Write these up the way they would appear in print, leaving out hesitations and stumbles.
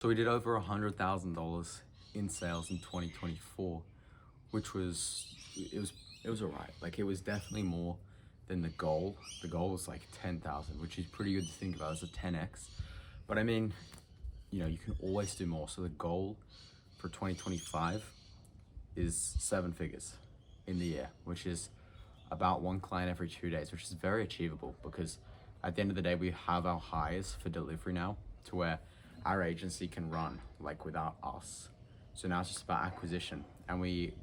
So we did over $100,000 in sales in 2024, which was alright. Like it was definitely more than the goal. The goal was like 10,000, which is pretty good to think about as a 10x. But I mean, you can always do more. So the goal for 2025 is 7 figures in the year, which is about one client every 2 days, which is very achievable because at the end of the day, we have our hires for delivery now to where our agency can run like without us. So now it's just about acquisition, and we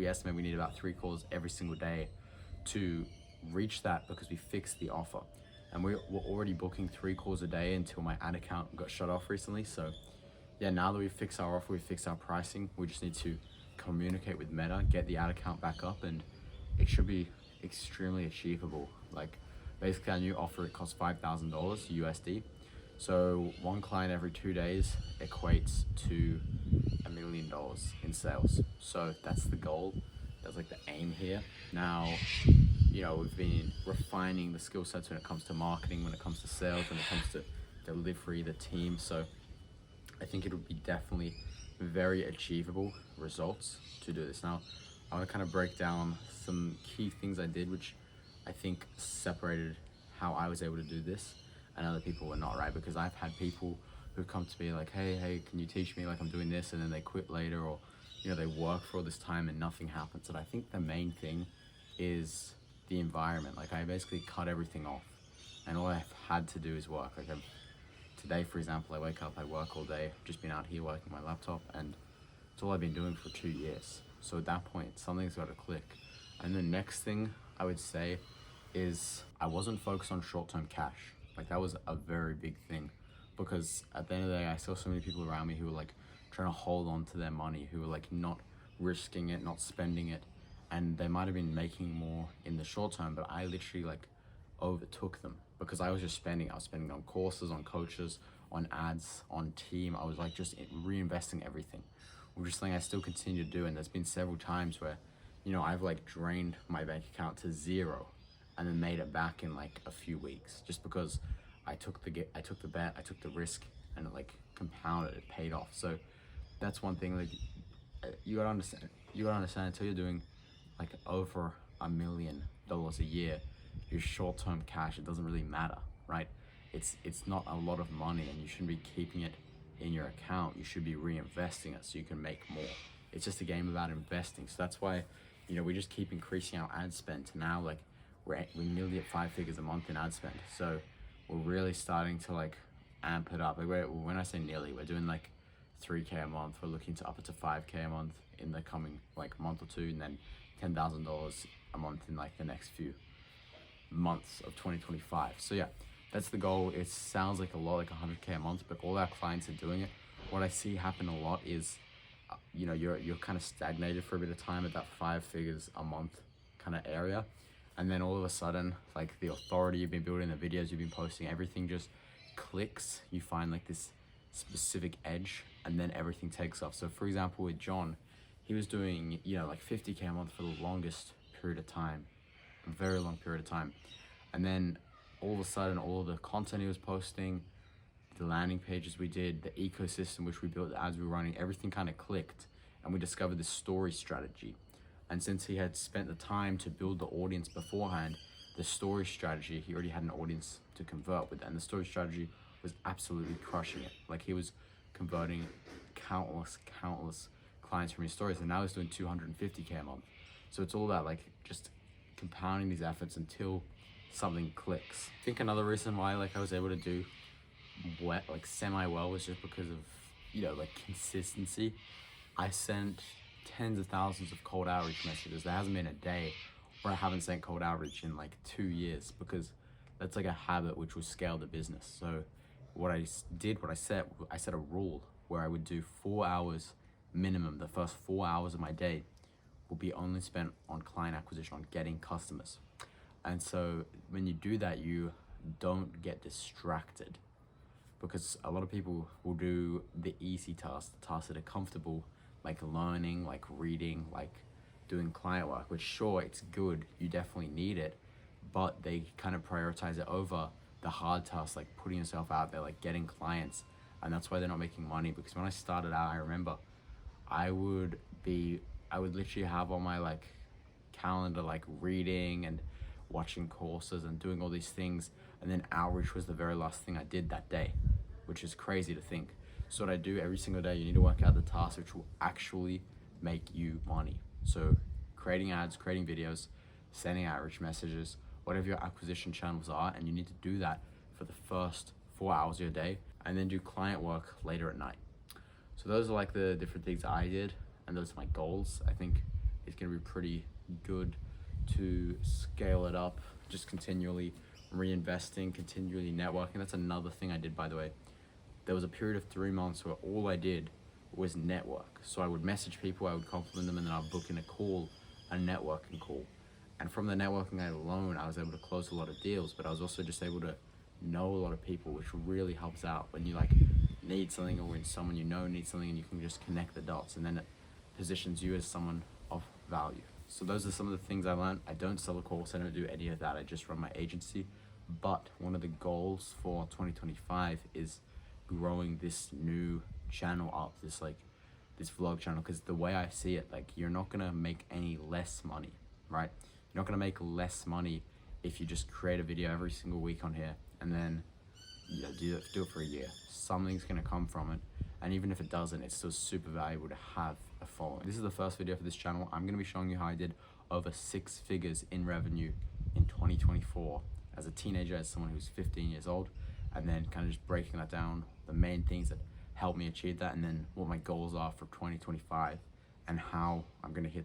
estimate we need about 3 calls every single day to reach that because we fixed the offer. And we're already booking 3 calls a day until my ad account got shut off recently. So yeah, now that we fix our offer, we fix our pricing, we just need to communicate with Meta, get the ad account back up, and it should be extremely achievable. Like basically our new offer, it costs $5,000 USD. So one client every 2 days equates to $1 million in sales. So that's the goal. That's like the aim here. Now, we've been refining the skill sets when it comes to marketing, when it comes to sales, when it comes to delivery, the team. So I think it would be definitely very achievable results to do this. Now, I want to kind of break down some key things I did, which I think separated how I was able to do this and other people were not, right? Because I've had people who've come to me like, hey, can you teach me? Like I'm doing this, and then they quit later, or they work for all this time and nothing happens. And I think the main thing is the environment. Like I basically cut everything off, and all I've had to do is work. Like today, for example, I wake up, I work all day, I've just been out here working my laptop, and it's all I've been doing for 2 years. So at that point, something's got to click. And the next thing I would say is I wasn't focused on short-term cash. Like that was a very big thing, because at the end of the day, I saw so many people around me who were like trying to hold on to their money, who were like not risking it, not spending it, and they might have been making more in the short term, but I literally like overtook them because I was just spending. I was spending on courses, on coaches, on ads, on team. I was like just reinvesting everything, which is something I still continue to do. And there's been several times where, I've like drained my bank account to zero and then made it back in like a few weeks, just because I took the bet, I took the risk, and it like compounded, it paid off. So that's one thing. Like you gotta understand until you're doing like over $1 million a year, your short-term cash, it doesn't really matter, right? It's not a lot of money, and you shouldn't be keeping it in your account. You should be reinvesting it so you can make more. It's just a game about investing. So that's why we just keep increasing our ad spend to now like we're nearly at 5 figures a month in ad spend. So we're really starting to like amp it up. Like when I say nearly, we're doing like 3K a month. We're looking to up it to 5K a month in the coming like month or two, and then $10,000 a month in like the next few months of 2025. So yeah, that's the goal. It sounds like a lot, like 100K a month, but all our clients are doing it. What I see happen a lot is, you're kind of stagnated for a bit of time at that 5 figures a month kind of area. And then all of a sudden, like the authority you've been building, the videos you've been posting, everything just clicks. You find like this specific edge, and then everything takes off. So for example, with John, he was doing, like 50K a month for the longest period of time, a very long period of time. And then all of a sudden, all the content he was posting, the landing pages we did, the ecosystem which we built, the ads we were running, everything kind of clicked, and we discovered this story strategy. And since he had spent the time to build the audience beforehand, the story strategy, he already had an audience to convert with, and the story strategy was absolutely crushing it. Like he was converting countless clients from his stories, and now he's doing 250K a month. So it's all about like just compounding these efforts until something clicks. I think another reason why like I was able to do semi well was just because of like consistency. I sent tens of thousands of cold outreach messages. There hasn't been a day where I haven't sent cold outreach in like 2 years, because that's like a habit which will scale the business. So I set a rule where I would do 4 hours minimum. The first 4 hours of my day will be only spent on client acquisition, on getting customers. And so when you do that, you don't get distracted, because a lot of people will do the easy tasks, the tasks that are comfortable, like learning, like reading, like doing client work, which sure, it's good, you definitely need it, but they kind of prioritize it over the hard tasks, like putting yourself out there, like getting clients, and that's why they're not making money. Because when I started out, I remember I would literally have on my like calendar like reading and watching courses and doing all these things, and then outreach was the very last thing I did that day, which is crazy to think. So what I do every single day, you need to work out the tasks which will actually make you money. So creating ads, creating videos, sending outreach messages, whatever your acquisition channels are, and you need to do that for the first 4 hours of your day, and then do client work later at night. So those are like the different things I did, and those are my goals. I think it's gonna be pretty good to scale it up, just continually reinvesting, continually networking. That's another thing I did, by the way. There was a period of 3 months where all I did was network. So I would message people, I would compliment them, and then I'd book in a call, a networking call. And from the networking alone, I was able to close a lot of deals, but I was also just able to know a lot of people, which really helps out when you like need something, or when someone you know needs something, and you can just connect the dots, and then it positions you as someone of value. So those are some of the things I learned. I don't sell a course, I don't do any of that, I just run my agency. But one of the goals for 2025 is growing this new channel up, this vlog channel, because the way I see it, like, you're not gonna make any less money, right? You're not gonna make less money if you just create a video every single week on here and then do it for a year. Something's gonna come from it, and even if it doesn't, it's still super valuable to have a following. This is the first video for this channel. I'm gonna be showing you how I did over 6 figures in revenue in 2024 as a teenager, as someone who's 15 years old, and then kind of just breaking that down, the main things that helped me achieve that, and then what my goals are for 2025 and how I'm gonna hit